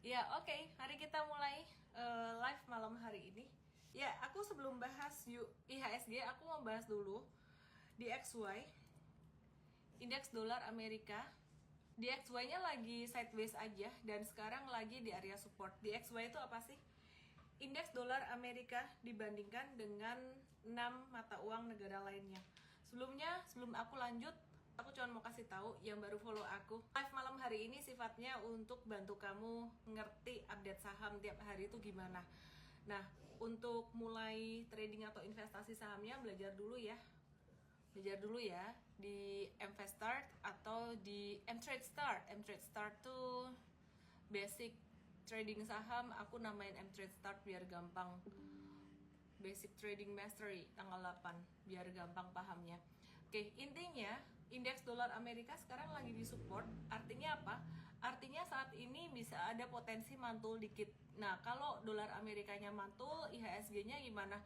Ya, oke. Mari kita mulai live malam hari ini. Ya, aku sebelum bahas IHSG, aku mau bahas dulu DXY, indeks dolar Amerika. DXY-nya lagi sideways aja dan sekarang lagi di area support. DXY itu apa sih? Indeks dolar Amerika dibandingkan dengan 6 mata uang negara lainnya. Sebelum aku lanjut, aku cuma mau kasih tahu yang baru follow aku. Live malam hari ini sifatnya untuk bantu kamu ngerti update saham tiap hari itu gimana. Nah, untuk mulai trading atau investasi sahamnya belajar dulu ya di MFastStart atau di mTradeStart. mTradeStart tuh basic trading saham, aku namain mTradeStart biar gampang. Basic Trading Mastery tanggal 8 biar gampang pahamnya. Oke, intinya indeks dolar Amerika sekarang lagi di support. Artinya apa? Artinya saat ini bisa ada potensi mantul dikit. Nah, kalau dolar Amerikanya mantul, IHSG-nya gimana?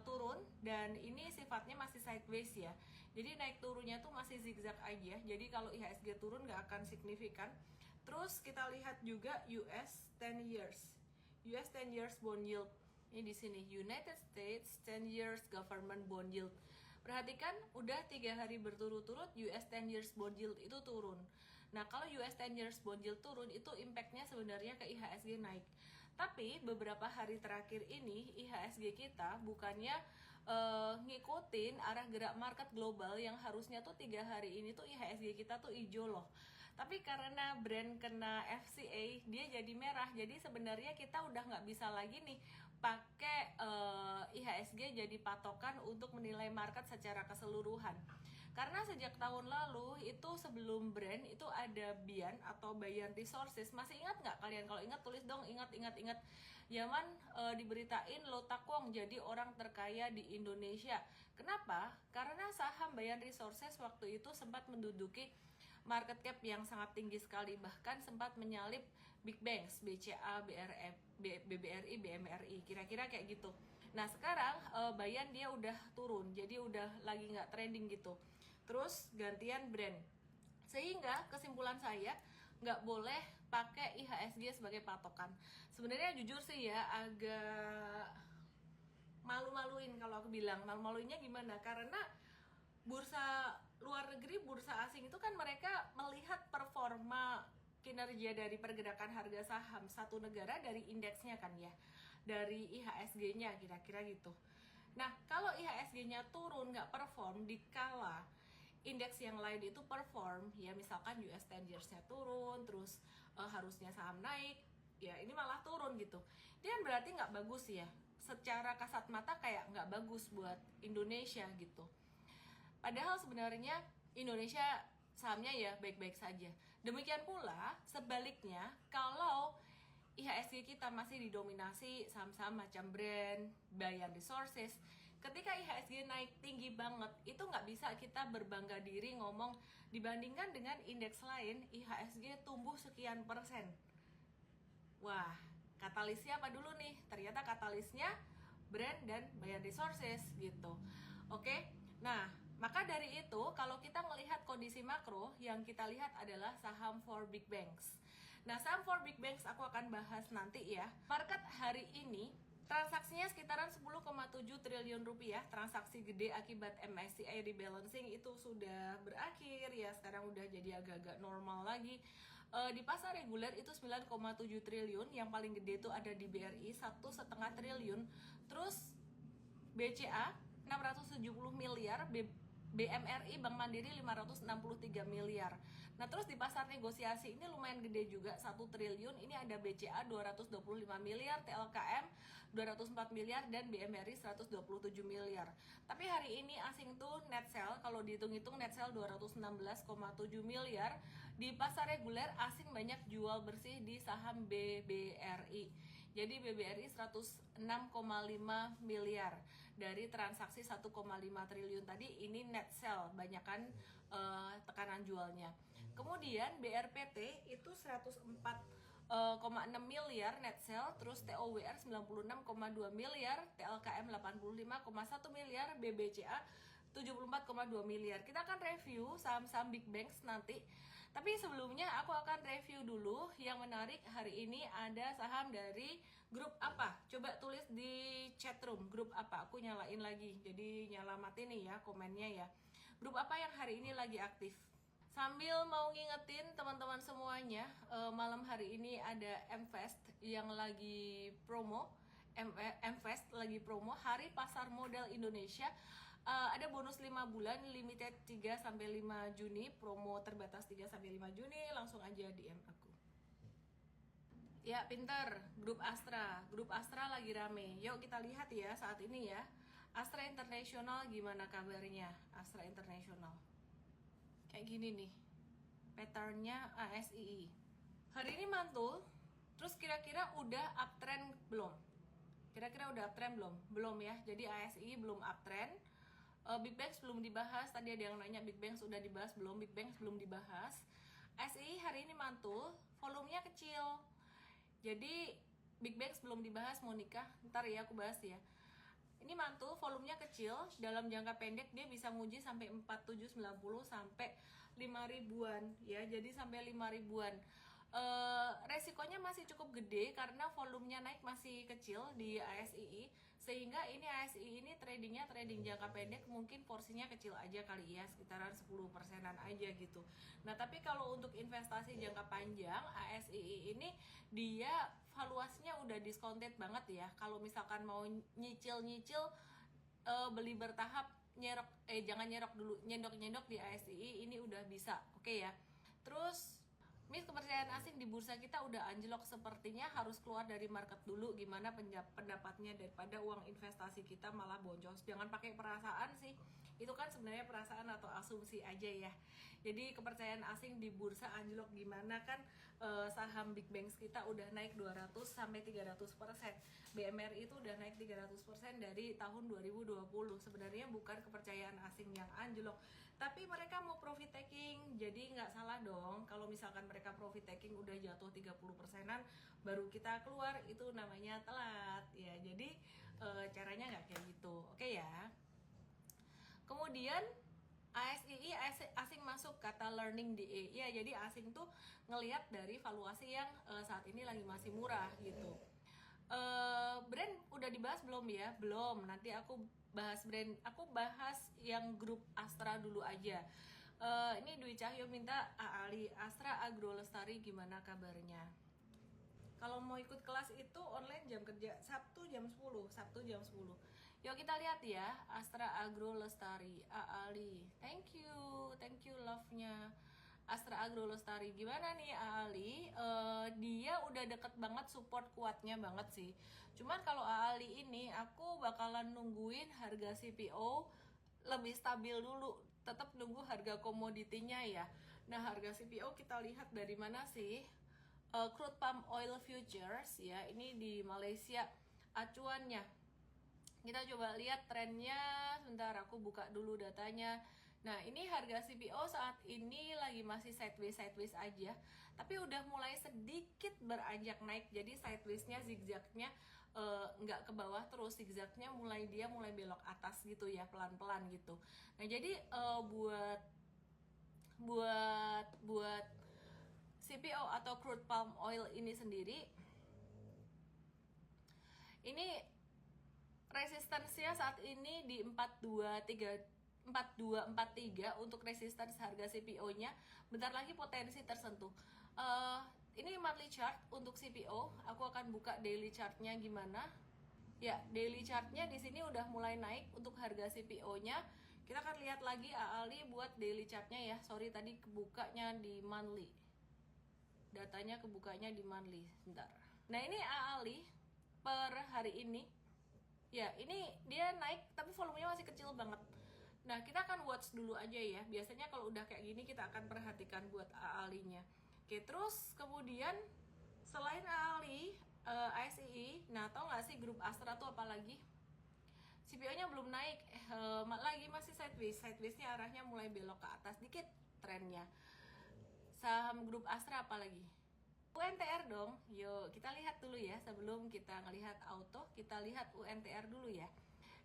Turun, dan ini sifatnya masih sideways ya. Jadi naik turunnya tuh masih zigzag aja. Jadi kalau IHSG turun nggak akan signifikan. Terus kita lihat juga US 10 years. US 10 years bond yield. Ini di sini United States 10 years government bond yield. Perhatikan, udah 3 hari berturut-turut US 10 years bond yield itu turun. Nah, kalau US 10 years bond yield turun, itu impactnya sebenarnya ke IHSG naik. Tapi beberapa hari terakhir ini IHSG kita bukannya ngikutin arah gerak market global yang harusnya tuh 3 hari ini tuh IHSG kita tuh hijau loh. Tapi karena brand kena FCA, dia jadi merah. Jadi sebenarnya kita udah nggak bisa lagi nih pakai IHSG jadi patokan untuk menilai market secara keseluruhan. Karena sejak tahun lalu itu sebelum brand itu ada BIAN atau Bayan Resources. Masih ingat nggak kalian? Kalau ingat tulis dong, ingat. Yaman diberitain Lo Tak Wong jadi orang terkaya di Indonesia. Kenapa? Karena saham Bayan Resources waktu itu sempat menduduki market cap yang sangat tinggi sekali, bahkan sempat menyalip big banks, BCA, BBRI, BMRI, kira-kira kayak gitu. Nah, sekarang Bayan dia udah turun, jadi udah lagi nggak trending gitu. Terus gantian brand. Sehingga kesimpulan saya nggak boleh pakai IHSG sebagai patokan. Sebenarnya jujur sih ya, agak malu-maluin kalau aku bilang. Malu-maluinnya gimana? Karena bursa luar negeri, bursa asing itu kan mereka melihat performa kinerja dari pergerakan harga saham satu negara dari indeksnya kan ya, dari IHSG-nya kira-kira gitu. Nah, kalau IHSG-nya turun, nggak perform, dikala indeks yang lain itu perform, ya misalkan US 10 years-nya turun, terus harusnya saham naik, ya ini malah turun gitu. Dia kan berarti nggak bagus ya, secara kasat mata kayak nggak bagus buat Indonesia gitu. Padahal sebenarnya Indonesia sahamnya ya baik-baik saja. Demikian pula sebaliknya, kalau IHSG kita masih didominasi saham-saham macam brand, Bayan Resources, ketika IHSG naik tinggi banget, itu nggak bisa kita berbangga diri ngomong dibandingkan dengan indeks lain, IHSG tumbuh sekian persen. Wah, katalisnya apa dulu nih? Ternyata katalisnya brand dan Bayan Resources gitu. Oke? Nah, maka dari itu kalau kita melihat kondisi makro, yang kita lihat adalah saham for big banks. Nah, saham for big banks aku akan bahas nanti ya. Market hari ini transaksinya sekitaran 10,7 triliun rupiah. Transaksi gede akibat MSCI rebalancing itu sudah berakhir ya. Sekarang udah jadi agak-agak normal lagi. Di pasar reguler itu 9,7 triliun. Yang paling gede itu ada di BRI 1,5 triliun. Terus BCA 670 miliar, BMRI Bank Mandiri 563 miliar. Nah, terus di pasar negosiasi ini lumayan gede juga, 1 triliun. Ini ada BCA 225 miliar, TLKM 204 miliar, dan BMRI 127 miliar. Tapi hari ini asing tuh net sell, kalau dihitung-hitung net sell 216,7 miliar. Di pasar reguler asing banyak jual bersih di saham BBRI. Jadi BBRI 106,5 miliar dari transaksi 1,5 triliun tadi, ini net sell, banyakan tekanan jualnya. Kemudian BRPT itu 104,6 miliar net sell, terus TOWR 96,2 miliar, TLKM 85,1 miliar, BBCA 74,2 miliar. Kita akan review saham-saham big banks nanti. Tapi sebelumnya aku akan review dulu. Yang menarik hari ini ada saham dari grup apa? Coba tulis di chat room, grup apa? Aku nyalain lagi, jadi nyalamatin nih ya komennya ya. Grup apa yang hari ini lagi aktif? Sambil mau ngingetin teman-teman semuanya, malam hari ini ada MFest yang lagi promo. MFest lagi promo Hari Pasar Modal Indonesia. Ada bonus 5 bulan limited 3 sampai 5 Juni, promo terbatas 3 sampai 5 Juni, langsung aja DM aku. Ya, pinter, grup Astra lagi rame. Yuk kita lihat ya saat ini ya. Astra International gimana kabarnya? Astra International. Kayak gini nih. Patternnya ASII. Hari ini mantul. Terus kira-kira udah uptrend belum? Kira-kira udah uptrend belum? Belum ya. Jadi ASII belum uptrend. Big Bangs belum dibahas. Tadi ada yang nanya Big Bangs sudah dibahas belum? Big Bangs belum dibahas. ASII hari ini mantul, volumenya kecil. Jadi Big Bangs belum dibahas, Monica. Ntar ya aku bahas ya. Ini mantul, volumenya kecil. Dalam jangka pendek dia bisa nguji sampai 4790 sampai 5 ribuan ya. Jadi sampai 5 ribuan. Resikonya masih cukup gede karena volumenya naik masih kecil di ASII, sehingga ini ASII ini trading jangka pendek mungkin porsinya kecil aja kali ya, sekitaran 10%-an aja gitu. Nah tapi kalau untuk investasi jangka panjang ASII ini dia valuasinya udah discounted banget ya. Kalau misalkan mau nyicil beli bertahap, jangan nyerok dulu, nyendok di ASII ini udah bisa, oke ya. Terus kepercayaan asing di bursa kita udah anjlok, sepertinya harus keluar dari market dulu. Gimana pendapatnya daripada uang investasi kita malah boncos? Jangan pakai perasaan sih, itu kan sebenarnya perasaan atau asumsi aja ya. Jadi kepercayaan asing di bursa anjlok gimana kan, saham Big Bangs kita udah naik 200 sampai 300%. BMRI itu udah naik 300% dari tahun 2020. Sebenarnya bukan kepercayaan asing yang anjlok, tapi mereka mau profit taking. Jadi nggak salah dong kalau misalkan mereka profit taking udah jatuh 30%-an baru kita keluar, itu namanya telat ya. Jadi caranya nggak kayak gitu, oke ya. Kemudian ASII asing masuk, kata learning DE ya. Jadi asing tuh ngelihat dari valuasi yang saat ini lagi masih murah gitu. Brand udah dibahas belum ya? Belum, nanti aku bahas brand. Aku bahas yang grup Astra dulu aja. Ini Dwi Cahyo minta Ali Astra Agro Lestari gimana kabarnya? Kalau mau ikut kelas itu online jam kerja Sabtu jam 10. Yuk kita lihat ya, Astra Agro Lestari, Ali. Thank you love-nya. Astra Agro Lestari gimana nih Ali? Dia udah deket banget, support kuatnya banget sih. Cuman kalau Ali ini aku bakalan nungguin harga CPO lebih stabil dulu. Tetap nunggu harga komoditinya ya. Nah harga CPO kita lihat dari mana sih? Crude palm oil futures ya, ini di Malaysia acuannya. Kita coba lihat trennya, sebentar aku buka dulu datanya. Nah ini harga CPO saat ini lagi masih sideways aja, tapi udah mulai sedikit beranjak naik. Jadi sidewaysnya zigzagnya nggak ke bawah terus, zigzagnya mulai belok atas gitu ya, pelan-pelan gitu. Nah jadi buat CPO atau crude palm oil ini sendiri, ini resistensinya saat ini di 4243 untuk resistance harga CPO-nya. Bentar lagi potensi tersentuh. Ini monthly chart untuk CPO. Aku akan buka daily chartnya gimana. Ya, daily chartnya di sini udah mulai naik untuk harga CPO-nya. Kita akan lihat lagi Ali buat daily chartnya ya. Sorry tadi kebukanya di monthly. Datanya kebukanya di monthly. Bentar. Nah ini Ali per hari ini. Ya ini dia naik tapi volumenya masih kecil banget. Nah kita akan watch dulu aja ya. Biasanya kalau udah kayak gini kita akan perhatikan buat AALI-nya. Oke, terus kemudian selain AALI, ASII, nah tau gak sih grup Astra tuh apa lagi? CPO-nya belum naik, lagi masih sideways-nya arahnya mulai belok ke atas dikit trennya. Saham grup Astra apa lagi? UNTR dong. Yuk kita lihat dulu ya, sebelum kita ngelihat auto, kita lihat UNTR dulu ya.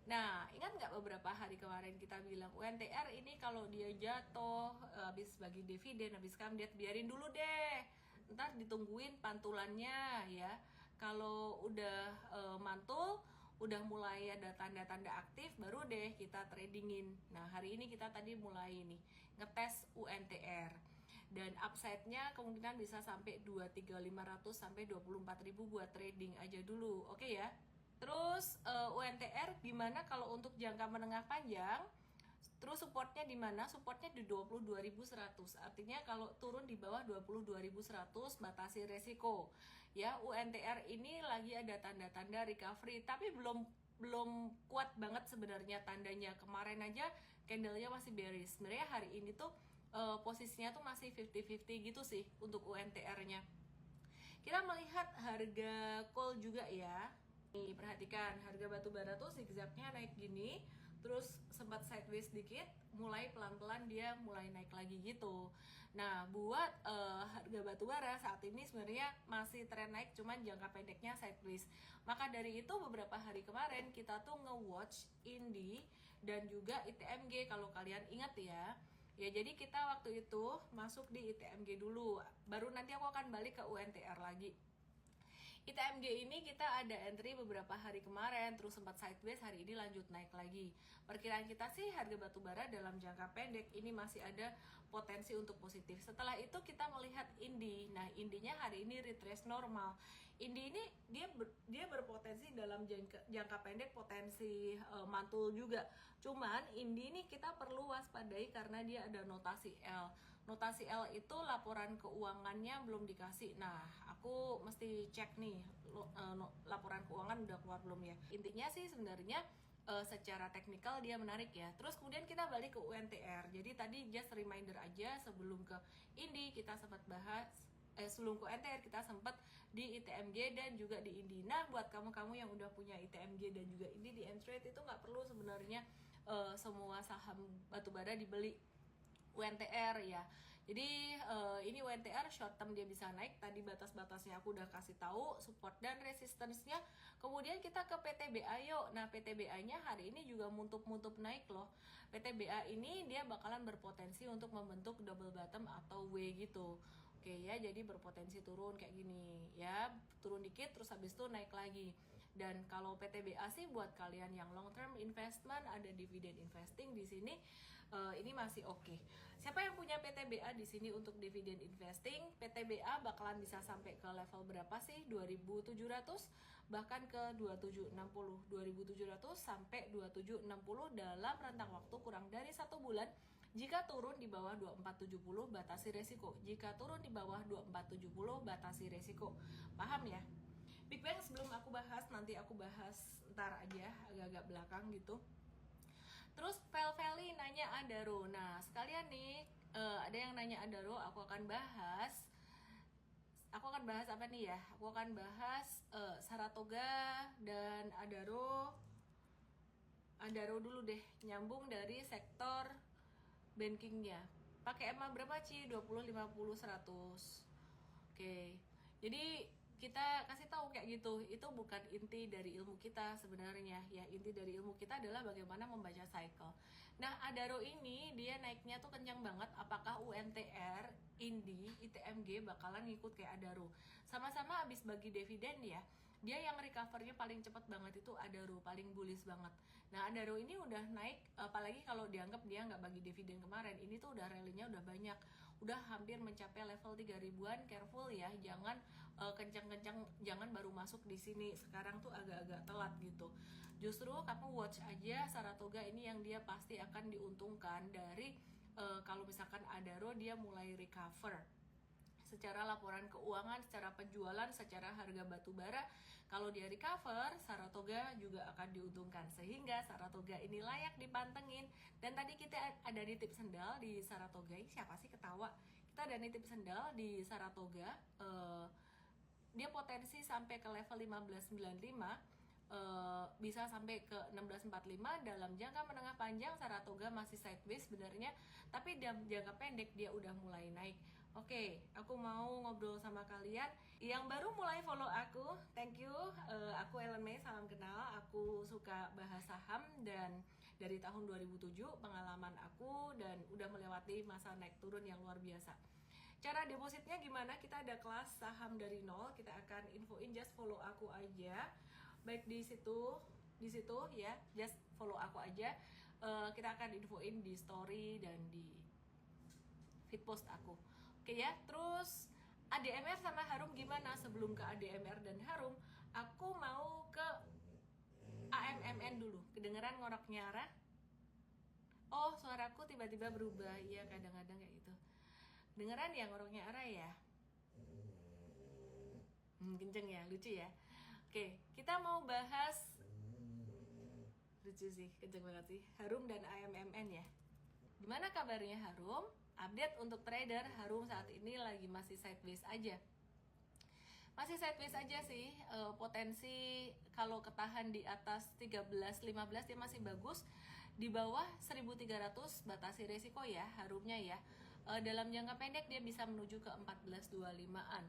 Nah, ingat nggak beberapa hari kemarin kita bilang UNTR ini kalau dia jatuh habis bagi dividen, habis kamdet, biarin dulu deh, ntar ditungguin pantulannya ya. Kalau udah mantul, udah mulai ada tanda-tanda aktif, baru deh kita tradingin. Nah, hari ini kita tadi mulai nih ngetes UNTR, dan upside-nya kemungkinan bisa sampai 23.500 sampai 24.000 buat trading aja dulu. Oke ya. Terus UNTR gimana kalau untuk jangka menengah panjang? Terus supportnya di mana? Supportnya di 22.100. Artinya kalau turun di bawah 22.100 batasi resiko. Ya, UNTR ini lagi ada tanda-tanda recovery, tapi belum kuat banget sebenarnya tandanya. Kemarin aja candlenya masih bearish. Sebenarnya hari ini tuh posisinya tuh masih 50-50 gitu sih untuk UNTR-nya. Kita melihat harga coal juga ya. Nih, perhatikan harga batu bara tuh zigzagnya naik gini, terus sempat sideways dikit, mulai pelan-pelan dia mulai naik lagi gitu. Nah, buat harga batu bara saat ini sebenarnya masih tren naik, cuman jangka pendeknya sideways. Maka dari itu beberapa hari kemarin kita tuh nge-watch Indi dan juga ITMG kalau kalian ingat ya. Ya, jadi kita waktu itu masuk di ITMG dulu, baru nanti aku akan balik ke UNTR lagi. ITMG ini kita ada entry beberapa hari kemarin, terus sempat sideways, hari ini lanjut naik lagi. Perkiraan kita sih harga batubara dalam jangka pendek ini masih ada potensi untuk positif. Setelah itu kita melihat Indi. Nah, Indinya hari ini retrace normal. Indi ini dia berpotensi dalam jangka pendek potensi mantul juga. Cuman Indi ini kita perlu waspadai karena dia ada notasi L. Notasi L itu laporan keuangannya belum dikasih. Nah, aku mesti cek nih laporan keuangan udah keluar belum ya. Intinya sih sebenarnya secara teknikal dia menarik ya. Terus kemudian kita balik ke UNTR. Jadi tadi just reminder aja sebelum ke Indi kita sempat bahas sebelum ke UNTR kita sempat di ITMG dan juga di Indi. Nah, buat kamu-kamu yang udah punya ITMG dan juga Indi di Mtrade itu nggak perlu sebenarnya semua saham batubara dibeli UNTR ya. Jadi ini UNTR short term dia bisa naik. Tadi batas-batasnya aku udah kasih tahu, support dan resistance-nya. Kemudian kita ke PTBA yuk. Nah, PTBA-nya hari ini juga muntup-muntup naik loh. PTBA ini dia bakalan berpotensi untuk membentuk double bottom atau W gitu. Oke ya, jadi berpotensi turun kayak gini ya, turun dikit terus habis itu naik lagi. Dan kalau PTBA sih buat kalian yang long term investment, ada dividend investing di sini, ini masih oke. Siapa yang punya PTBA di sini untuk dividend investing? PTBA bakalan bisa sampai ke level berapa sih? 2.700 bahkan ke 2760. 2.700 sampai 2760 dalam rentang waktu kurang dari 1 bulan. Jika turun di bawah 2470 batasi resiko. Jika turun di bawah 2470 batasi resiko. Paham ya? Big Bang sebelum aku bahas, nanti aku bahas ntar aja agak-agak belakang gitu. Terus Feli nanya Adaro. Nah, sekalian nih ada yang nanya Adaro, aku akan bahas apa nih ya? Aku akan bahas Saratoga dan Adaro dulu deh, nyambung dari sektor bankingnya. Pakai EMA berapa Ci? 20, 50, 100. Oke. Jadi kita kasih tahu kayak gitu, itu bukan inti dari ilmu kita sebenarnya ya. Inti dari ilmu kita adalah bagaimana membaca cycle. Nah, Adaro ini dia naiknya tuh kencang banget. Apakah UNTR, Indi, ITMG bakalan ngikut kayak Adaro? Sama-sama habis bagi dividen ya. Dia yang recovernya paling cepat banget itu Adaro, paling bullish banget. Nah, Adaro ini udah naik, apalagi kalau dianggap dia nggak bagi dividen kemarin, ini tuh udah rally-nya udah banyak, udah hampir mencapai level 3 ribuan. Careful ya, jangan kencang-kencang, jangan baru masuk di sini. Sekarang tuh agak-agak telat gitu. Justru kamu watch aja Saratoga ini yang dia pasti akan diuntungkan dari kalau misalkan Adaro dia mulai recover secara laporan keuangan, secara penjualan, secara harga batu bara. Kalau dia recover, Saratoga juga akan diuntungkan, sehingga Saratoga ini layak dipantengin. Dan tadi kita ada nitip sendal di Saratoga. Siapa sih ketawa? Kita ada nitip sendal di Saratoga. Dia potensi sampai ke level 1595. Bisa sampai ke 1645. Dalam jangka menengah panjang Saratoga masih sideways sebenarnya, tapi dalam jangka pendek dia udah mulai naik. Oke, aku mau ngobrol sama kalian. Yang baru mulai follow aku, thank you. Aku Ellen May, salam kenal. Aku suka bahas saham dan dari tahun 2007 pengalaman aku dan udah melewati masa naik turun yang luar biasa. Cara depositnya gimana? Kita ada kelas saham dari nol. Kita akan infoin, just follow aku aja. Baik di situ ya, just follow aku aja. Kita akan infoin di story dan di feed post aku. Oke ya, terus ADMR sama Harum gimana? Sebelum ke ADMR dan Harum, aku mau ke AMMN dulu. Kedengeran ngoroknya Ara? Oh, suaraku tiba-tiba berubah. Iya, kadang-kadang kayak gitu. Dengeran ya ngoroknya Ara ya? Kenceng ya, lucu ya. Oke, kita mau bahas, lucu sih, kenceng banget sih, Harum dan AMMN ya. Gimana kabarnya Harum? Update untuk trader, Harum saat ini lagi masih sideways aja. Masih sideways aja sih, potensi kalau ketahan di atas 13-15 dia masih bagus. Di bawah 1300 batasi resiko ya, Harumnya ya. Dalam jangka pendek dia bisa menuju ke 1425-an.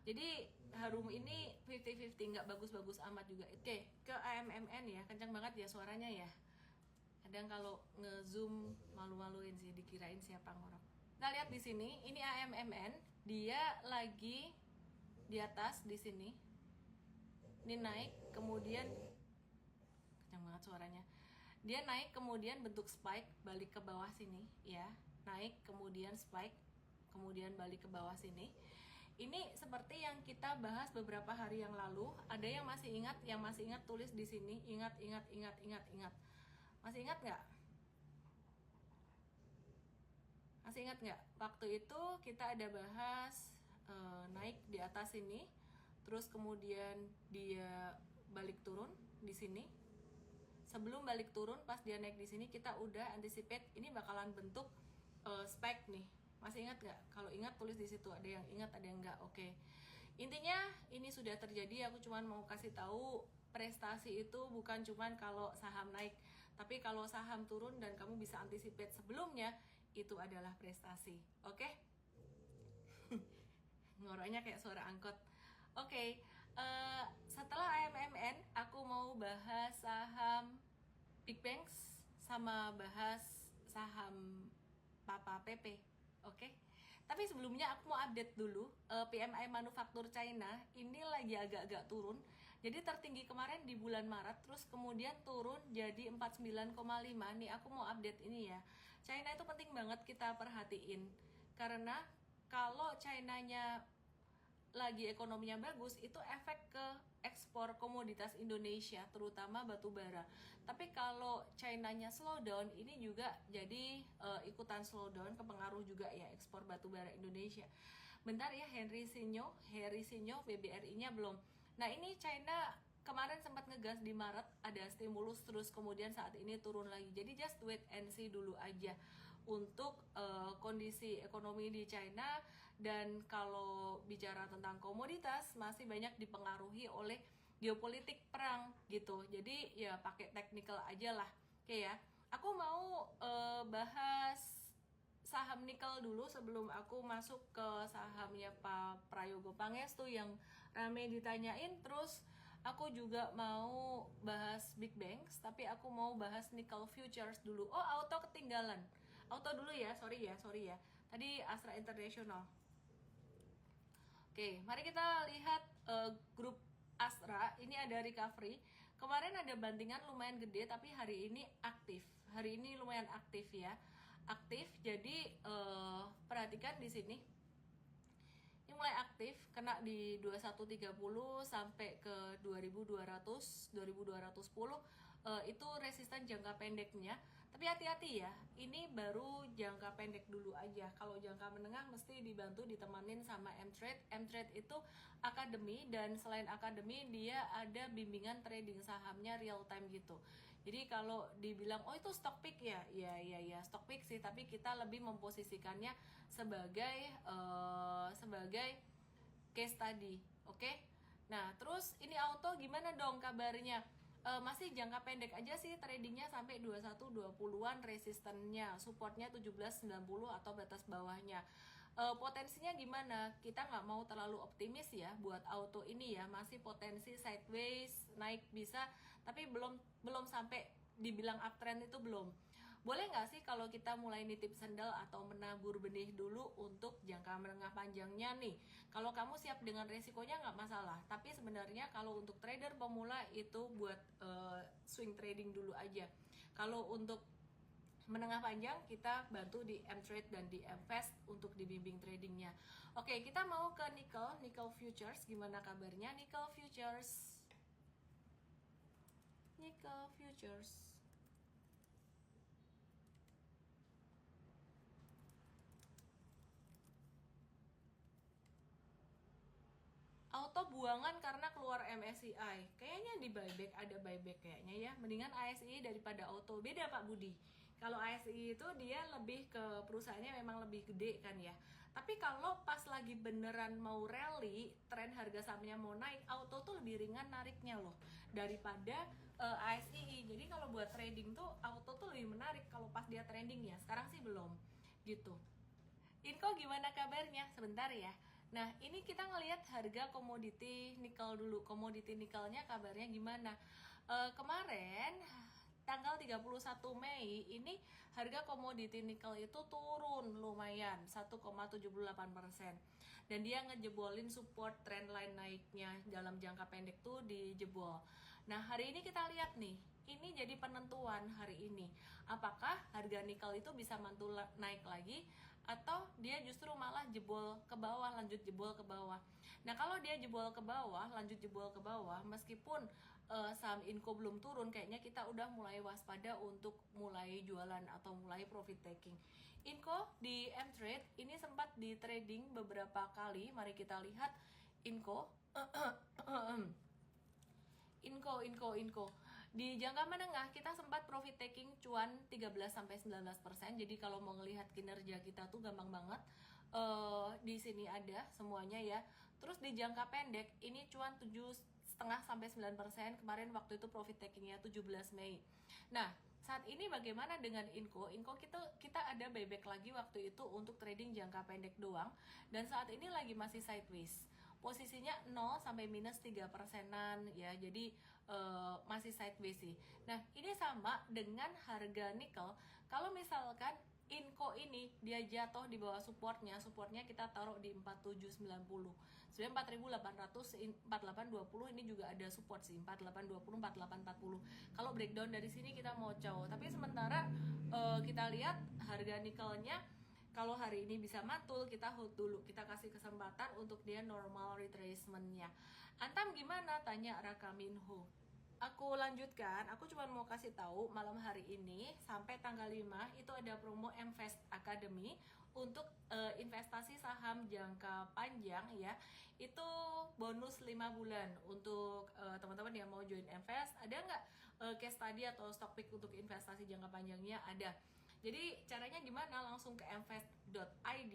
Jadi Harum ini 50-50, nggak bagus-bagus amat juga. Oke, ke AMMN ya, kencang banget ya suaranya ya. Kadang kalau nge-zoom malu-maluin sih, dikirain siapa ngorok. Kita lihat di sini, ini AMMN, dia lagi di atas di sini. Ini naik, kemudian kencang banget suaranya. Dia naik kemudian bentuk spike balik ke bawah sini ya. Naik kemudian spike, kemudian balik ke bawah sini. Ini seperti yang kita bahas beberapa hari yang lalu. Ada yang masih ingat? Yang masih ingat tulis di sini. Ingat. Masih ingat nggak? Masih ingat nggak? Waktu itu kita ada bahas naik di atas sini, terus kemudian dia balik turun di sini. Sebelum balik turun, pas dia naik di sini kita udah anticipate ini bakalan bentuk spike nih. Masih ingat nggak? Kalau ingat tulis di situ. Ada yang ingat, ada yang nggak. Oke. Intinya ini sudah terjadi. Aku cuman mau kasih tahu prestasi itu bukan cuman kalau saham naik, tapi kalau saham turun dan kamu bisa anticipate sebelumnya, itu adalah prestasi. Oke? Ngoroknya kayak suara angkot. Oke. Setelah AMMN, aku mau bahas saham Big Banks sama bahas saham Papa PP. Oke. Tapi sebelumnya aku mau update dulu, PMI manufaktur China ini lagi agak-agak turun. Jadi tertinggi kemarin di bulan Maret, terus kemudian turun jadi 49,5. Nih aku mau update ini ya. China itu penting banget kita perhatiin, karena kalau China-nya lagi ekonominya bagus, itu efek ke ekspor komoditas Indonesia, terutama batu bara. Tapi kalau China-nya slow down, ini juga jadi ikutan slow down, kepengaruh juga ya ekspor batu bara Indonesia. Bentar ya, Henry Sinyo BBRI-nya belum. Nah ini China kemarin sempat ngegas di Maret, ada stimulus, terus kemudian saat ini turun lagi. Jadi just wait and see dulu aja untuk kondisi ekonomi di China. Dan kalau bicara tentang komoditas, masih banyak dipengaruhi oleh geopolitik perang gitu. Jadi ya pakai technical aja lah. Oke ya, aku mau bahas saham nikel dulu sebelum aku masuk ke sahamnya Pak Prayogo Pangestu yang rame ditanyain. Terus aku juga mau bahas Big Banks, tapi aku mau bahas nikel futures dulu. Oh, auto ketinggalan. Auto dulu ya, sorry ya. Tadi Astra International. Oke, mari kita lihat grup Astra. Ini ada recovery. Kemarin ada bantingan lumayan gede, tapi hari ini aktif. Hari ini lumayan aktif ya. Aktif, jadi perhatikan di sini. Ini mulai aktif, kena di 2130 sampai ke 2200, 2210. Itu resisten jangka pendeknya. Tapi hati-hati ya, ini baru jangka pendek dulu aja. Kalau jangka menengah mesti dibantu ditemanin sama M-Trade. M-Trade itu akademi, dan selain akademi dia ada bimbingan trading sahamnya real time gitu. Jadi kalau dibilang oh itu stock pick ya stock pick sih, tapi kita lebih memposisikannya sebagai case study. Oke? Nah, terus ini auto gimana dong kabarnya? Masih jangka pendek aja sih tradingnya sampai 21-20an resistennya, supportnya 17-90 atau batas bawahnya. Potensinya gimana? Kita nggak mau terlalu optimis ya buat auto ini ya, masih potensi sideways naik bisa, tapi belum sampai dibilang uptrend itu belum. Boleh nggak sih kalau kita mulai nitip sandal atau menabur benih dulu untuk jangka menengah panjangnya nih? Kalau kamu siap dengan resikonya nggak masalah, tapi sebenarnya kalau untuk trader pemula itu buat swing trading dulu aja. Kalau untuk menengah panjang kita bantu di M-Trade dan di M-Fast untuk dibimbing tradingnya. Oke, kita mau ke nickel futures. Gimana kabarnya nickel futures? Nickel futures. Auto buangan karena keluar MSCI. Kayaknya di buyback, ada buyback kayaknya ya. Mendingan ASI daripada auto. Beda Pak Budi. Kalau ASI itu dia lebih ke perusahaannya memang lebih gede kan ya. Tapi kalau pas lagi beneran mau rally, tren harga sahamnya mau naik, auto tuh lebih ringan nariknya loh daripada ASI. Jadi kalau buat trading tuh auto tuh lebih menarik kalau pas dia trending ya. Sekarang sih belum gitu. Inko gimana kabarnya? Sebentar ya. Nah, ini kita ngelihat harga komoditi nikel dulu. Komoditi nikelnya kabarnya gimana? Kemarin tanggal 31 Mei ini harga komoditi nikel itu turun lumayan 1,78%. Dan dia ngejebolin support trendline naiknya dalam jangka pendek tuh dijebol. Nah, hari ini kita lihat nih, ini jadi penentuan hari ini. Apakah harga nikel itu bisa mantul naik lagi atau dia justru malah jebol ke bawah, lanjut jebol ke bawah. Nah, kalau dia jebol ke bawah, lanjut jebol ke bawah, meskipun saham Inco belum turun, kayaknya kita udah mulai waspada untuk mulai jualan atau mulai profit taking. Inco di M-Trade ini sempat di trading beberapa kali. Mari kita lihat Inco. Inco. Di jangka menengah kita sempat profit taking cuan 13-19%. Jadi kalau mau ngelihat kinerja kita tuh gampang banget. Di sini ada semuanya ya. Terus di jangka pendek ini cuan 7,5-9%. Kemarin waktu itu profit takingnya 17 Mei. Nah, saat ini bagaimana dengan Inco? Inco kita ada buyback lagi waktu itu untuk trading jangka pendek doang, dan saat ini lagi masih sideways. Posisinya 0 sampai minus 3%-an ya. Jadi masih sideways sih. Nah, ini sama dengan harga nikel. Kalau misalkan Inco ini dia jatuh di bawah supportnya kita taruh di 4790. Sebenarnya 4800, 4820 ini juga ada support sih, 4820, 4840. Kalau breakdown dari sini kita mau cow, tapi sementara kita lihat harga nikelnya kalau hari ini bisa mantul, kita hold dulu, kita kasih kesempatan untuk dia normal retracement-nya. Antam gimana? Tanya Raka Minho. Aku lanjutkan, aku cuma mau kasih tahu malam hari ini sampai tanggal 5 itu ada promo M-Fast Academy untuk investasi saham jangka panjang ya. Itu bonus 5 bulan untuk teman-teman yang mau join M-Fast. Ada nggak case study atau stock pick untuk investasi jangka panjangnya? Ada. Jadi caranya gimana? Langsung ke mfast.id,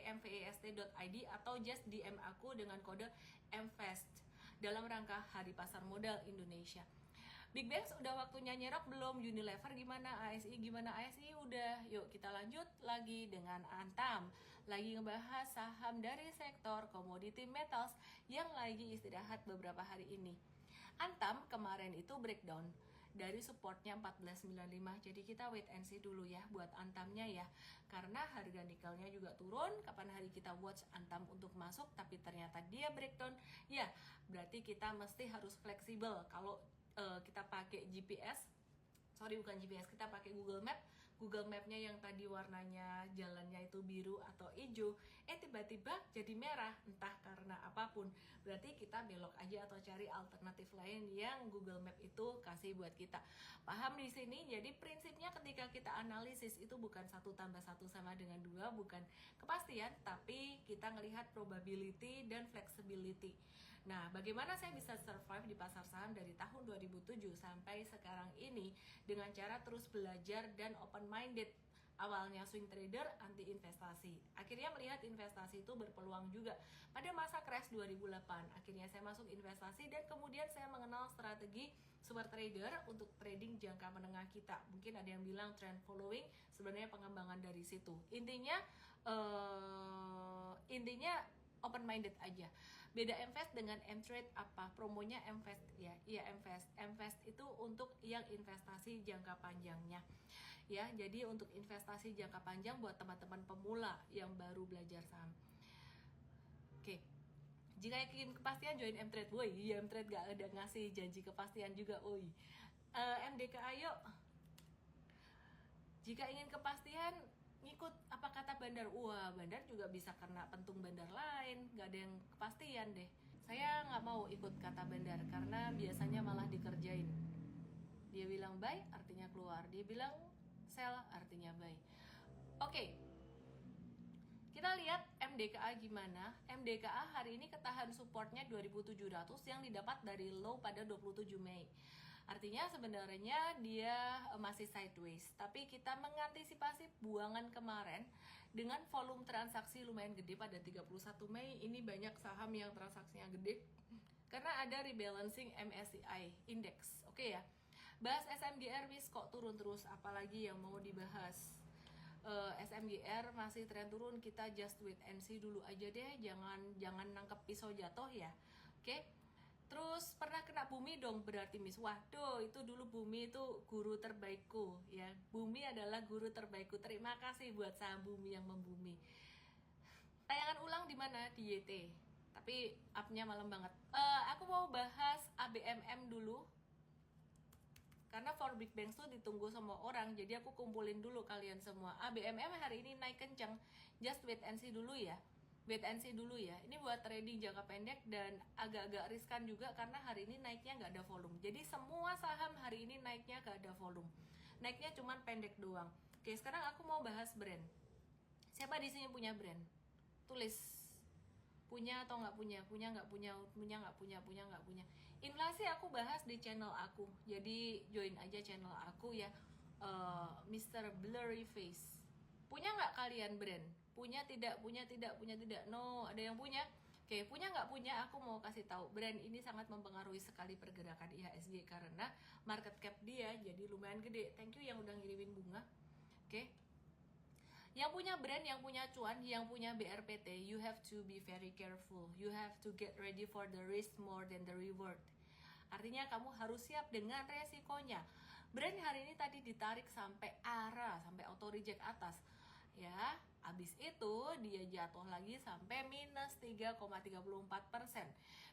emfast.id atau just DM aku dengan kode mfast dalam rangka Hari Pasar Modal Indonesia. Big Banks udah waktunya nyerok belum? Unilever gimana? ASI gimana? ASI udah. Yuk kita lanjut lagi dengan Antam. Lagi ngebahas saham dari sektor commodity metals yang lagi istirahat beberapa hari ini. Antam kemarin itu breakdown dari supportnya 1495, jadi kita wait and see dulu ya buat Antamnya ya, karena harga nikelnya juga turun. Kapan hari kita watch Antam untuk masuk, tapi ternyata dia breakdown ya, berarti kita mesti harus fleksibel. Kalau kita pakai GPS, kita pakai Google Map-nya yang tadi warnanya jalannya itu biru atau hijau, tiba-tiba jadi merah, entah karena apapun, berarti kita belok aja atau cari alternatif lain yang Google Map itu kasih buat kita. Paham di sini? Jadi prinsipnya ketika kita analisis itu bukan 1 tambah 1 sama dengan 2, bukan kepastian, tapi kita ngelihat probability dan flexibility. Nah, bagaimana saya bisa survive di pasar saham dari tahun 2007 sampai sekarang ini dengan cara terus belajar dan open minded. Awalnya swing trader, anti investasi. Akhirnya melihat investasi itu berpeluang juga. Pada masa crash 2008, akhirnya saya masuk investasi dan kemudian saya mengenal strategi super trader untuk trading jangka menengah kita. Mungkin ada yang bilang trend following, sebenarnya pengembangan dari situ. Intinya open minded aja. Beda Mfast dengan Mtrade apa? Promonya Mfast ya. Iya Mfast. Mfast itu untuk yang investasi jangka panjangnya. Ya, jadi untuk investasi jangka panjang buat teman-teman pemula yang baru belajar saham. Oke. Jika ingin kepastian join Mtrade. Woi, iya Mtrade gak ada ngasih janji kepastian juga. Woi. MDK ayo. Jika ingin kepastian ngikut apa kata Bandar. Wah, Bandar juga bisa kena pentung Bandar lain. Gak ada yang kepastian deh. Saya nggak mau ikut kata Bandar karena biasanya malah dikerjain. Dia bilang buy artinya keluar, dia bilang sell artinya buy. Oke. Kita lihat MDKA gimana. MDKA hari ini ketahan supportnya 2700 yang didapat dari low pada 27 Mei. Artinya sebenarnya dia masih sideways, tapi kita mengantisipasi buangan kemarin dengan volume transaksi lumayan gede pada 31 Mei. Ini banyak saham yang transaksinya gede karena ada rebalancing MSCI Index. Oke ya. Bahas SMGR wis kok turun terus, apalagi yang mau dibahas. SMGR masih tren turun, kita just wait and see dulu aja deh, jangan nangkep pisau jatuh ya. Oke. Terus pernah kena bumi dong berarti Miss. Waduh, itu dulu bumi itu guru terbaikku ya. Bumi adalah guru terbaikku. Terima kasih buat saham bumi yang membumi. Tayangan ulang di mana? Di YT. Tapi up-nya malam banget. Aku mau bahas ABMM dulu. Karena for Big Bang tuh ditunggu semua orang, jadi aku kumpulin dulu kalian semua. ABMM hari ini naik kencang, just wait and see dulu ya. Wait and see dulu ya. Ini buat trading jangka pendek dan agak-agak riskan juga karena hari ini naiknya nggak ada volume. Jadi semua saham hari ini naiknya nggak ada volume. Naiknya cuman pendek doang. Oke, sekarang aku mau bahas brand. Siapa di sini punya brand? Tulis. Punya atau nggak punya? Punya nggak punya? Punya nggak punya? Punya nggak punya? Inflasi aku bahas di channel aku. Jadi join aja channel aku ya. Mr. Blurry Face. Punya nggak kalian brand? Punya tidak? Punya tidak? Punya tidak? No, ada yang punya? Oke, punya nggak punya? Aku mau kasih tahu. Brand ini sangat mempengaruhi sekali pergerakan IHSG karena market cap dia jadi lumayan gede. Thank you yang udah ngirimin bunga. Oke. Yang punya brand, yang punya cuan, yang punya BRPT, you have to be very careful. You have to get ready for the risk more than the reward. Artinya kamu harus siap dengan resikonya. Brand hari ini tadi ditarik sampai ARA, sampai auto reject atas. Ya, abis itu dia jatuh lagi sampai minus 3,34%.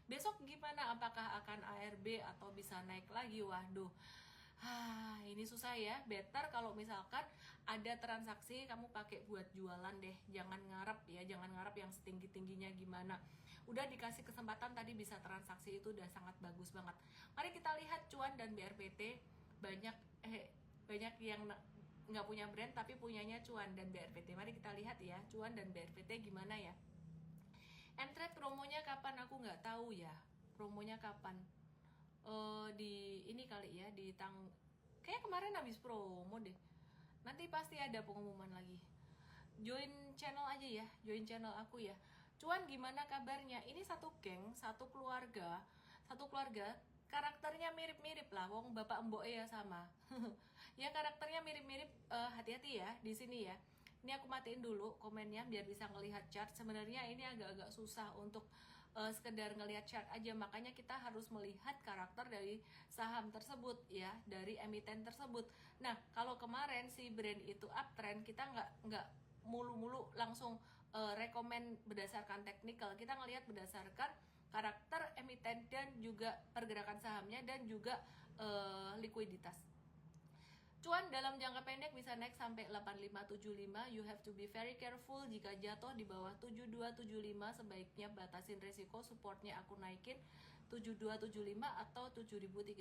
Besok gimana? Apakah akan ARB atau bisa naik lagi? Waduh. Ini susah ya. Better kalau misalkan ada transaksi kamu pakai buat jualan deh. Jangan ngarep ya, jangan ngarep yang setinggi-tingginya gimana. Udah dikasih kesempatan tadi bisa transaksi itu udah sangat bagus banget. Mari kita lihat cuan dan BRPT. Banyak yang nggak punya brand tapi punyanya cuan dan BRPT. Mari kita lihat ya, cuan dan BRPT gimana ya. Mtrade promonya kapan aku nggak tahu ya. Promonya kapan? Di ini kali ya, kayak kemarin habis promo deh. Nanti pasti ada pengumuman lagi. Join channel aja ya, join channel aku ya. Cuan gimana kabarnya? Ini satu geng, satu keluarga, karakternya mirip-mirip lah, wong bapak mbok ya sama. Ya karakternya mirip-mirip, hati-hati ya di sini ya. Ini aku matiin dulu komennya biar bisa ngelihat chart. Sebenarnya ini agak-agak susah untuk sekedar ngelihat chart aja, makanya kita harus melihat karakter dari saham tersebut ya, dari emiten tersebut. Nah, kalau kemarin si brand itu uptrend, kita nggak mulu-mulu langsung rekomend berdasarkan teknikal. Kita ngelihat berdasarkan karakter emiten dan juga pergerakan sahamnya dan juga likuiditas. Cuan dalam jangka pendek bisa naik sampai 8575. You have to be very careful. Jika jatuh di bawah 7275 sebaiknya batasin resiko. Supportnya aku naikin 7275 atau 7300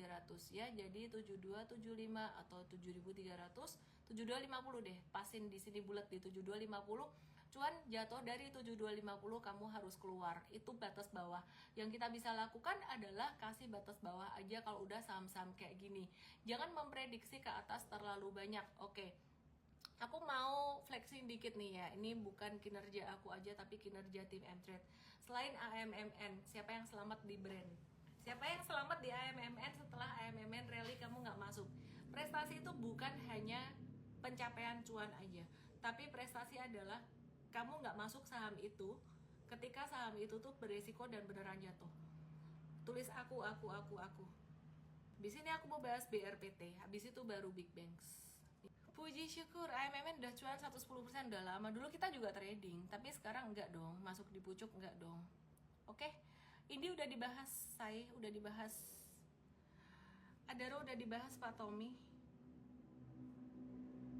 ya. Jadi 7275 atau 7300, 7250 deh. Pasin di sini bulat di 7250. Cuan jatuh dari 7250 kamu harus keluar. Itu batas bawah. Yang kita bisa lakukan adalah kasih batas bawah aja kalau udah saham-saham kayak gini. Jangan memprediksi ke atas terlalu banyak. Oke. Aku mau flexing dikit nih ya. Ini bukan kinerja aku aja tapi kinerja tim Mtrade. Selain AMMN, siapa yang selamat di brand? Siapa yang selamat di AMMN setelah AMMN rally kamu nggak masuk? Prestasi itu bukan hanya pencapaian cuan aja, tapi prestasi adalah kamu nggak masuk saham itu ketika saham itu tuh beresiko dan beneran jatuh. Tulis aku. Di sini aku mau bahas BRPT, habis itu baru Big Banks. Puji syukur, AMMN udah cuan 110%, udah lama. Dulu kita juga trading, tapi sekarang enggak dong, masuk di pucuk enggak dong. Oke, ini udah dibahas, saya udah dibahas, Adaro udah dibahas, Pak Tommy.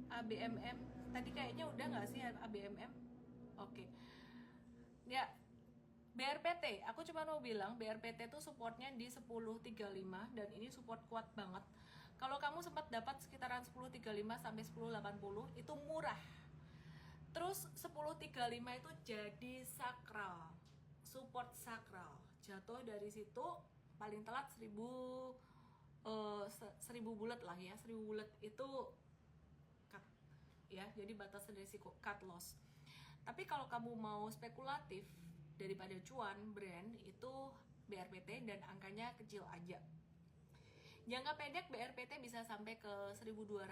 ABMM, tadi kayaknya udah nggak sih ABMM? Oke. Ya, BRPT, aku cuma mau bilang BRPT tuh supportnya di 10.35 dan ini support kuat banget. Kalau kamu sempat dapat sekitaran 10.35 sampai 10.80 itu murah. Terus 10.35 itu jadi sakral, support sakral. Jatuh dari situ paling telat 1000 bulat lah ya, 1000 bulat itu cut ya, jadi batas resiko cut loss. Tapi kalau kamu mau spekulatif daripada cuan brand itu BRPT dan angkanya kecil aja. Jangka pendek BRPT bisa sampai ke 1200,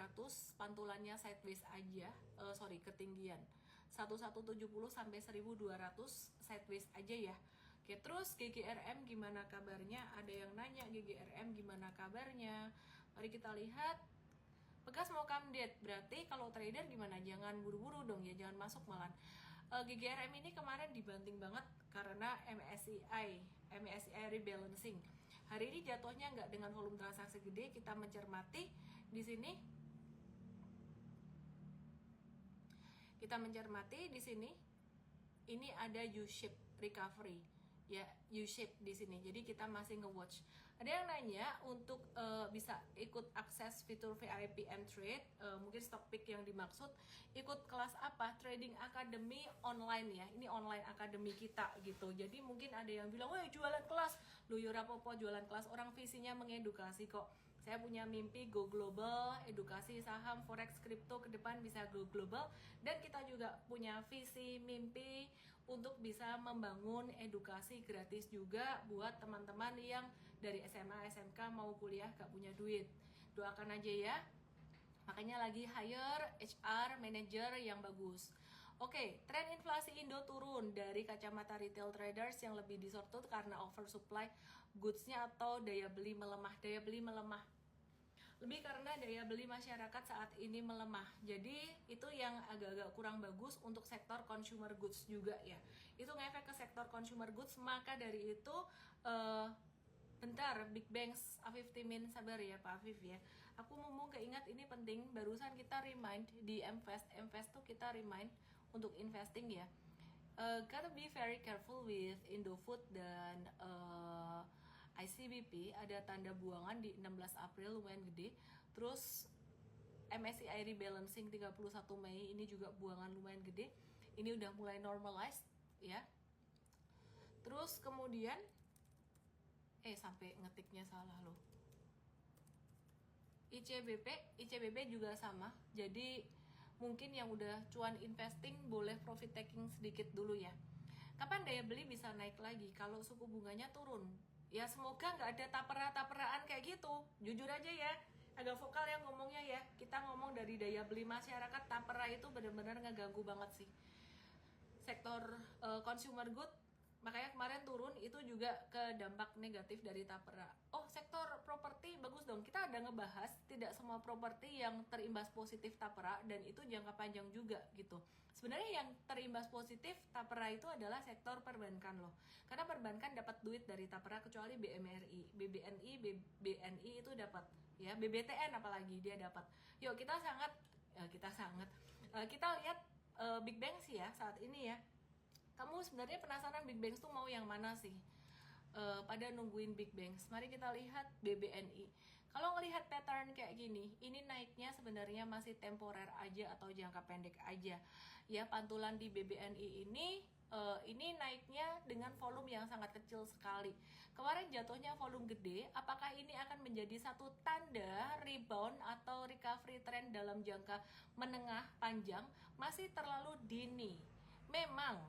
pantulannya sideways aja, ketinggian 1170 sampai 1200 sideways aja ya. Oke, terus GGRM gimana kabarnya? Ada yang nanya GGRM gimana kabarnya? Mari kita lihat. Pegas mau come date, berarti kalau trader gimana? Jangan buru-buru dong ya, jangan masuk malah. GGRM ini kemarin dibanting banget karena MSCI rebalancing. Hari ini jatuhnya nggak dengan volume transaksi gede. Kita mencermati di sini. Kita mencermati di sini. Ini ada U-shape recovery. Ya, U-shape di sini. Jadi kita masih nge-watch. Ada yang nanya untuk bisa ikut akses fitur VIP and trade, mungkin stock pick yang dimaksud, ikut kelas apa? Trading Academy online ya. Ini online academy kita gitu. Jadi mungkin ada yang bilang, "Wah, jualan kelas." Loh, ya rapopo jualan kelas, orang visinya mengedukasi kok. Saya punya mimpi go global, edukasi saham, forex, kripto ke depan bisa go global. Dan kita juga punya visi, mimpi untuk bisa membangun edukasi gratis juga buat teman-teman yang dari SMA, SMK mau kuliah gak punya duit. Doakan aja ya. Makanya lagi hire HR manager yang bagus. Oke, tren inflasi Indo turun dari kacamata retail traders yang lebih disorot karena oversupply goods-nya atau daya beli melemah. Daya beli melemah lebih karena daya beli masyarakat saat ini melemah. Jadi itu yang agak-agak kurang bagus untuk sektor consumer goods juga ya. Itu ngefek ke sektor consumer goods. Maka dari itu bentar, Big Banks, Afif Timin, sabar ya Pak Afif ya. Aku mau keingat ini penting. Barusan kita remind di Mvest tuh kita remind untuk investing ya. Gotta be very careful with Indofood dan ICBP. Ada tanda buangan di 16 April lumayan gede. Terus MSCI rebalancing 31 Mei ini juga buangan lumayan gede. Ini udah mulai normalized ya. Terus kemudian sampai ngetiknya salah loh. ICBP juga sama. Jadi mungkin yang udah cuan investing boleh profit taking sedikit dulu ya. Kapan daya beli bisa naik lagi? Kalau suku bunganya turun. Ya semoga nggak ada tapera-taperaan kayak gitu. Jujur aja ya, agak vokal yang ngomongnya ya. Kita ngomong dari daya beli masyarakat, tapera itu benar-benar ngeganggu banget sih sektor consumer good. Makanya kemarin turun itu juga ke dampak negatif dari tapera. Oh, sektor properti bagus dong. Kita ada ngebahas tidak semua properti yang terimbas positif tapera dan itu jangka panjang juga gitu. Sebenarnya yang terimbas positif tapera itu adalah sektor perbankan loh. Karena perbankan dapat duit dari tapera kecuali BMRI, BNI itu dapat ya, BBTN apalagi dia dapat. Yuk kita lihat Big Bang sih ya saat ini ya. Kamu sebenarnya penasaran Big Bangs tuh mau yang mana sih? Pada nungguin Big Bangs. Mari kita lihat BBNI. Kalau ngelihat pattern kayak gini, ini naiknya sebenarnya masih temporer aja atau jangka pendek aja. Ya, pantulan di BBNI ini naiknya dengan volume yang sangat kecil sekali. Kemarin jatuhnya volume gede. Apakah ini akan menjadi satu tanda rebound atau recovery trend dalam jangka menengah panjang? Masih terlalu dini. Memang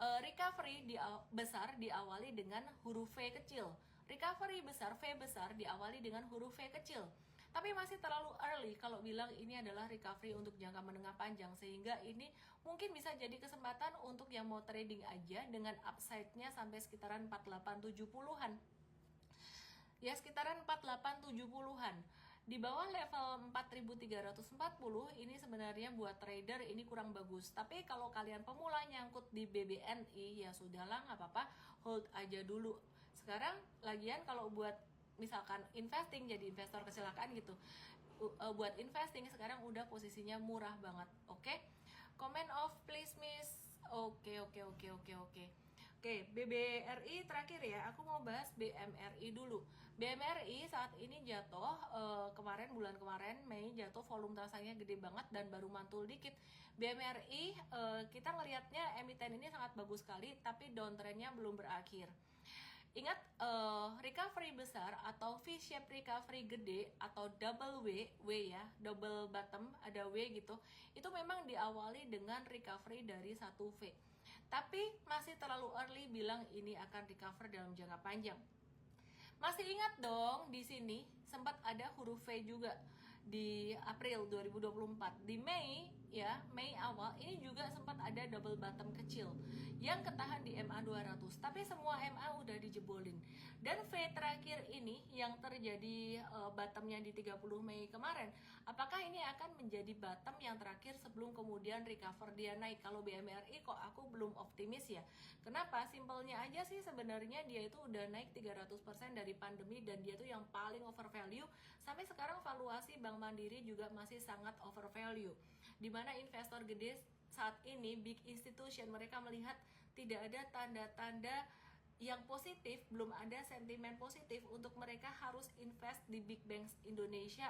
recovery besar diawali dengan huruf V kecil. recovery besar V besar diawali dengan huruf V kecil. Tapi masih terlalu early kalau bilang ini adalah recovery untuk jangka menengah panjang, sehingga ini mungkin bisa jadi kesempatan untuk yang mau trading aja dengan upside-nya sampai sekitaran 4870-an. Ya sekitaran 4870-an. Di bawah level 4340 ini sebenarnya buat trader ini kurang bagus. Tapi kalau kalian pemula nyangkut di BBNI ya sudahlah, nggak apa-apa, hold aja dulu. Sekarang lagian kalau buat misalkan investing, jadi investor kecelakaan gitu, buat investing sekarang udah posisinya murah banget. Oke, comment off please miss. Oke, BBRI terakhir ya, aku mau bahas BMRI dulu. BMRI saat ini jatuh, bulan kemarin Mei jatuh, volume transaksinya gede banget dan baru mantul dikit. BMRI kita ngelihatnya emiten ini sangat bagus sekali, tapi downtrendnya belum berakhir. Ingat, recovery besar atau V-shape recovery gede atau double W ya, double bottom ada W gitu, itu memang diawali dengan recovery dari satu V. Tapi masih terlalu early bilang ini akan recover dalam jangka panjang. Masih ingat dong, di sini sempat ada huruf V juga di April 2024. Di Mei ya, Mei awal ini juga sempat ada double bottom kecil yang ketahan di MA 200, tapi semua MA udah dijebolin. Dan V terakhir ini yang terjadi bottomnya di 30 Mei kemarin, apakah ini akan menjadi bottom yang terakhir sebelum kemudian recover dia naik? Kalau BMRI kok aku belum optimis ya. Kenapa? Simpelnya aja sih, sebenarnya dia itu udah naik 300% dari pandemi dan dia tuh yang paling overvalue. Sampai sekarang valuasi Bank Mandiri juga masih sangat overvalue, dimana investor gede saat ini, big institution, mereka melihat tidak ada tanda-tanda yang positif, belum ada sentimen positif untuk mereka harus invest di big banks Indonesia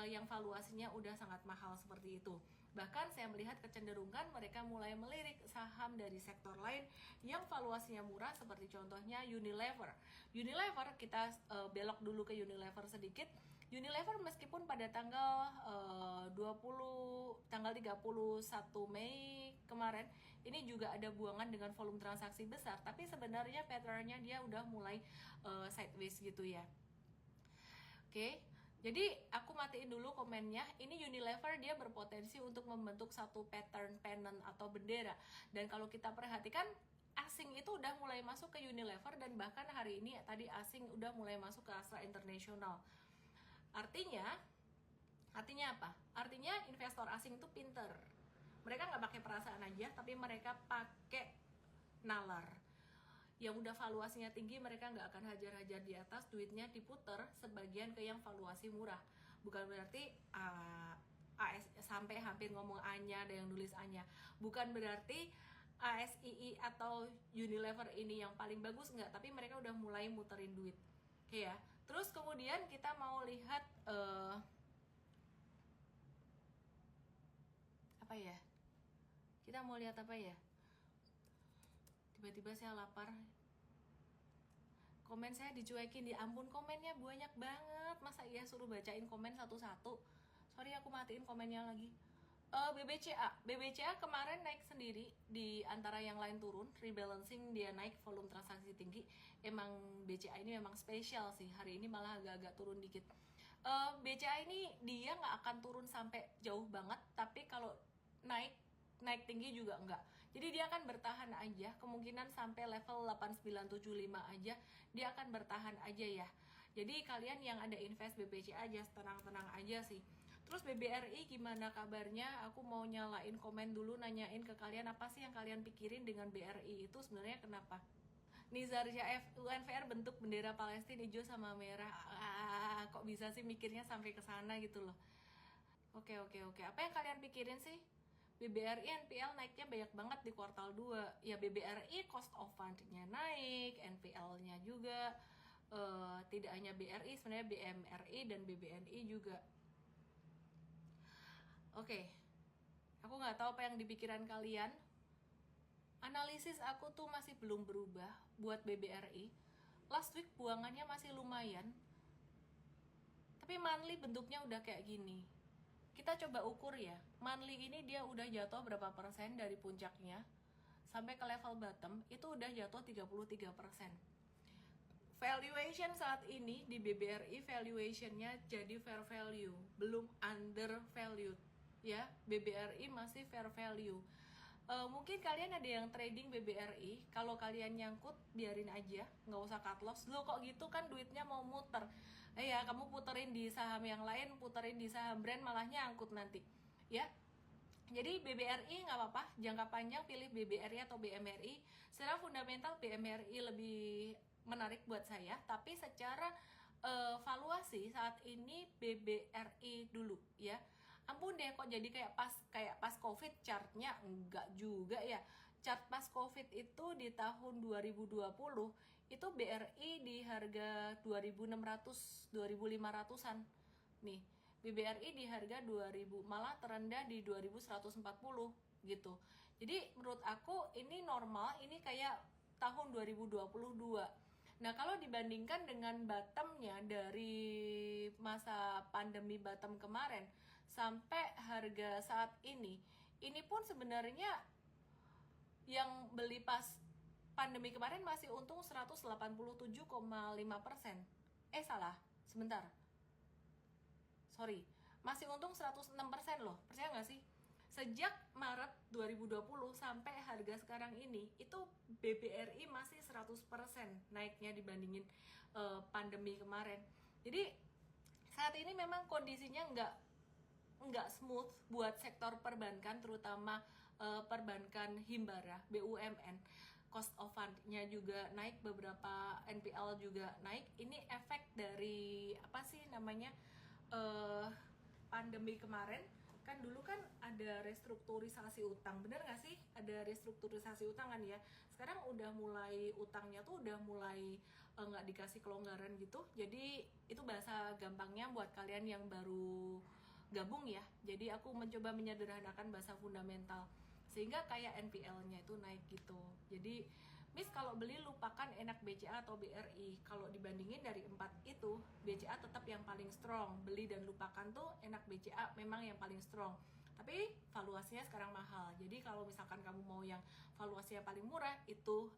yang valuasinya udah sangat mahal seperti itu. Bahkan saya melihat kecenderungan mereka mulai melirik saham dari sektor lain yang valuasinya murah, seperti contohnya Unilever. Unilever, kita belok dulu ke Unilever sedikit. Unilever meskipun pada tanggal 31 Mei kemarin ini juga ada buangan dengan volume transaksi besar, tapi sebenarnya patternnya dia udah mulai sideways gitu ya. Oke, jadi aku matiin dulu komennya. Ini Unilever dia berpotensi untuk membentuk satu pattern pennant atau bendera, dan kalau kita perhatikan asing itu udah mulai masuk ke Unilever, dan bahkan hari ini tadi asing udah mulai masuk ke Astra International. Artinya apa? Artinya investor asing itu pinter. Mereka nggak pakai perasaan aja, tapi mereka pakai nalar. Yang udah valuasinya tinggi, mereka nggak akan hajar-hajar di atas, duitnya diputer sebagian ke yang valuasi murah. Bukan berarti AS sampai hampir ngomong A-nya, ada yang nulis A-nya. Bukan berarti ASII atau Unilever ini yang paling bagus, enggak, tapi mereka udah mulai muterin duit. Oke ya. Terus kemudian kita mau lihat apa ya? Kita mau lihat apa ya? Tiba-tiba saya lapar. Komen saya dicuekin, ya ampun, komennya banyak banget. Masa iya suruh bacain komen satu-satu? Sorry, aku matiin komennya lagi. BBCA kemarin naik sendiri, di antara yang lain turun, rebalancing, dia naik, volume transaksi tinggi. Emang BCA ini memang spesial sih, hari ini malah agak-agak turun dikit. BCA ini dia nggak akan turun sampai jauh banget, tapi kalau naik tinggi juga enggak. Jadi dia akan bertahan aja, kemungkinan sampai level 8975 aja dia akan bertahan aja ya. Jadi kalian yang ada invest BBCA aja tenang-tenang aja sih. Terus BBRI gimana kabarnya? Aku mau nyalain komen dulu, nanyain ke kalian apa sih yang kalian pikirin dengan BRI itu sebenarnya kenapa? Nizar Jaef, UNVR bentuk bendera Palestina hijau sama merah. Kok bisa sih mikirnya sampai ke sana gitu loh. Oke. Apa yang kalian pikirin sih? BBRI NPL naiknya banyak banget di kuartal 2. Ya BBRI cost of fund-nya naik, NPL-nya juga. Tidak hanya BRI, sebenarnya BMRI dan BBNI juga. Oke, aku nggak tahu apa yang di pikiran kalian. Analisis aku tuh masih belum berubah buat BBRI. Last week buangannya masih lumayan, tapi monthly bentuknya udah kayak gini. Kita coba ukur ya, monthly ini dia udah jatuh berapa persen dari puncaknya sampai ke level bottom, itu udah jatuh 33%. V Valuation saat ini di BBRI valuationnya jadi fair value, belum undervalued ya. BBRI masih fair value. Mungkin kalian ada yang trading BBRI, kalau kalian nyangkut biarin aja, nggak usah cut loss. Loh kok gitu, kan duitnya mau muter. Ya kamu puterin di saham yang lain, puterin di saham brand, malah nyangkut nanti ya. Jadi BBRI nggak apa-apa, jangka panjang pilih BBRI atau BMRI. Secara fundamental BMRI lebih menarik buat saya, tapi secara valuasi saat ini BBRI dulu ya. Ampun deh, kok jadi kayak pas Covid chartnya? Enggak juga ya. Chart pas Covid itu di tahun 2020 itu BRI di harga 2600 2500-an nih. BBRI di harga 2000, malah terendah di 2140 gitu. Jadi menurut aku ini normal, ini kayak tahun 2022. Nah, kalau dibandingkan dengan bottomnya dari masa pandemi bottom kemarin sampai harga saat ini pun sebenarnya yang beli pas pandemi kemarin masih untung 187,5%. Salah, sebentar. Sorry, masih untung 106% loh. Percaya nggak sih? Sejak Maret 2020 sampai harga sekarang ini, itu BBRI masih 100% naiknya dibandingin pandemi kemarin. Jadi saat ini memang kondisinya nggak smooth buat sektor perbankan, terutama perbankan himbara, BUMN. Cost of fund-nya juga naik, beberapa NPL juga naik. Ini efek dari apa sih namanya, pandemi kemarin. Kan dulu kan ada restrukturisasi utang, bener nggak sih? Ada restrukturisasi utang kan ya. Sekarang udah mulai utangnya tuh udah mulai nggak dikasih kelonggaran gitu. Jadi itu bahasa gampangnya buat kalian yang baru gabung ya. Jadi aku mencoba menyederhanakan bahasa fundamental sehingga kayak NPL-nya itu naik gitu. Jadi Miss kalau beli lupakan enak BCA atau BRI. Kalau dibandingin dari 4 itu, BCA tetap yang paling strong. Beli dan lupakan tuh enak BCA memang yang paling strong. Tapi valuasinya sekarang mahal. Jadi kalau misalkan kamu mau yang valuasinya paling murah, itu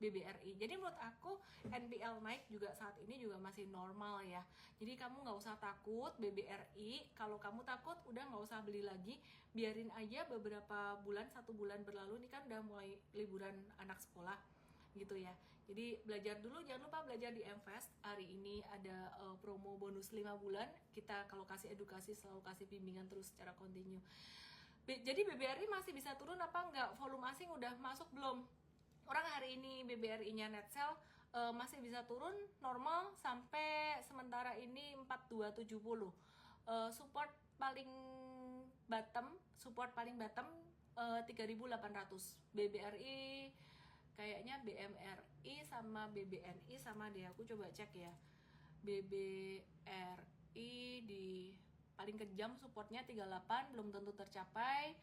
BBRI. Jadi menurut aku NPL naik juga saat ini juga masih normal ya. Jadi kamu nggak usah takut BBRI. Kalau kamu takut udah nggak usah beli lagi. Biarin aja beberapa bulan, 1 bulan berlalu. Ini kan udah mulai liburan anak sekolah gitu ya. Jadi belajar dulu, jangan lupa belajar di Mvest. Hari ini ada promo bonus 5 bulan. Kita kalau kasih edukasi selalu kasih bimbingan terus secara kontinu. Jadi BBRI masih bisa turun apa enggak? Volume asing udah masuk belum? Orang hari ini BBRI-nya net sell masih bisa turun normal sampai sementara ini 4270. Support paling bottom 3800. BBRI kayaknya BMRI sama BBNI sama deh, aku coba cek ya. BBRI di paling kejam supportnya 38, belum tentu tercapai.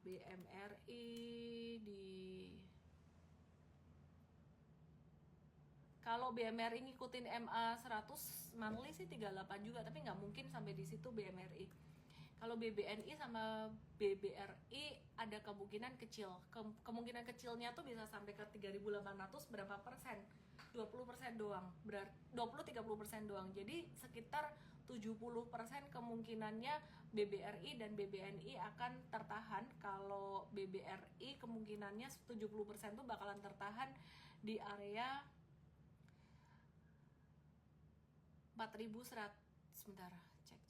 BMRI di, kalau BMRI ngikutin MA 100 monthly sih 38 juga, tapi nggak mungkin sampai di situ BMRI. Kalau BBNI sama BBRI ada kemungkinan kecil. Kemungkinan kecilnya tuh bisa sampai ke 3.800 berapa persen? 20% doang. Berarti 20-30% doang. Jadi sekitar 70% kemungkinannya BBRI dan BBNI akan tertahan. Kalau BBRI kemungkinannya 70% tuh bakalan tertahan di area 4.100. Sebentar, cek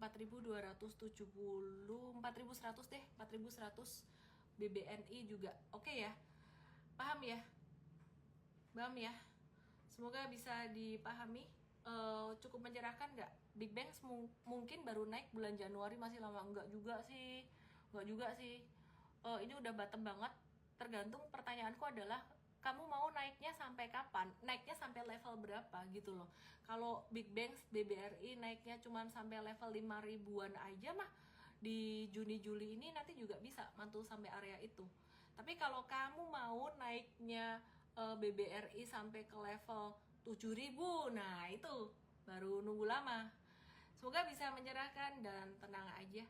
4.270, 4.100 deh, 4.100. BBNI juga oke ya, paham ya, semoga bisa dipahami. Cukup mencerahkan nggak? Big Bang mungkin baru naik bulan Januari, masih lama? Enggak juga sih. Ini udah bottom banget. Tergantung, pertanyaanku adalah kamu mau naiknya sampai kapan? Naiknya sampai level berapa gitu loh. Kalau Big Bang BBRI naiknya cuma sampai level 5 ribuan aja mah, di Juni-Juli ini nanti juga bisa mantul sampai area itu. Tapi kalau kamu mau naiknya BBRI sampai ke level 7.000, nah itu baru nunggu lama. Semoga bisa mencerahkan dan tenang aja.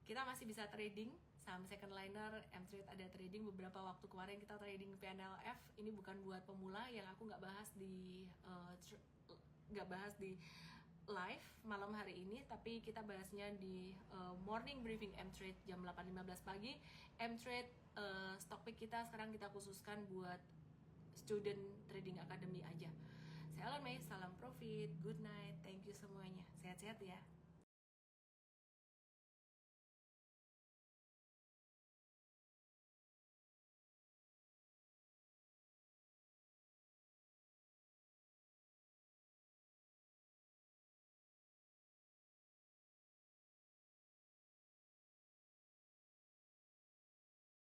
Kita masih bisa trading saham second liner, M-Trade ada trading beberapa waktu kemarin kita trading PNLF. Ini bukan buat pemula yang aku nggak bahas di live malam hari ini, tapi kita bahasnya di morning briefing M-Trade jam 8.15 pagi. M-Trade stock pick kita sekarang kita khususkan buat student trading academy aja. Saya Ellen May, salam profit, good night, thank you semuanya, sehat-sehat ya.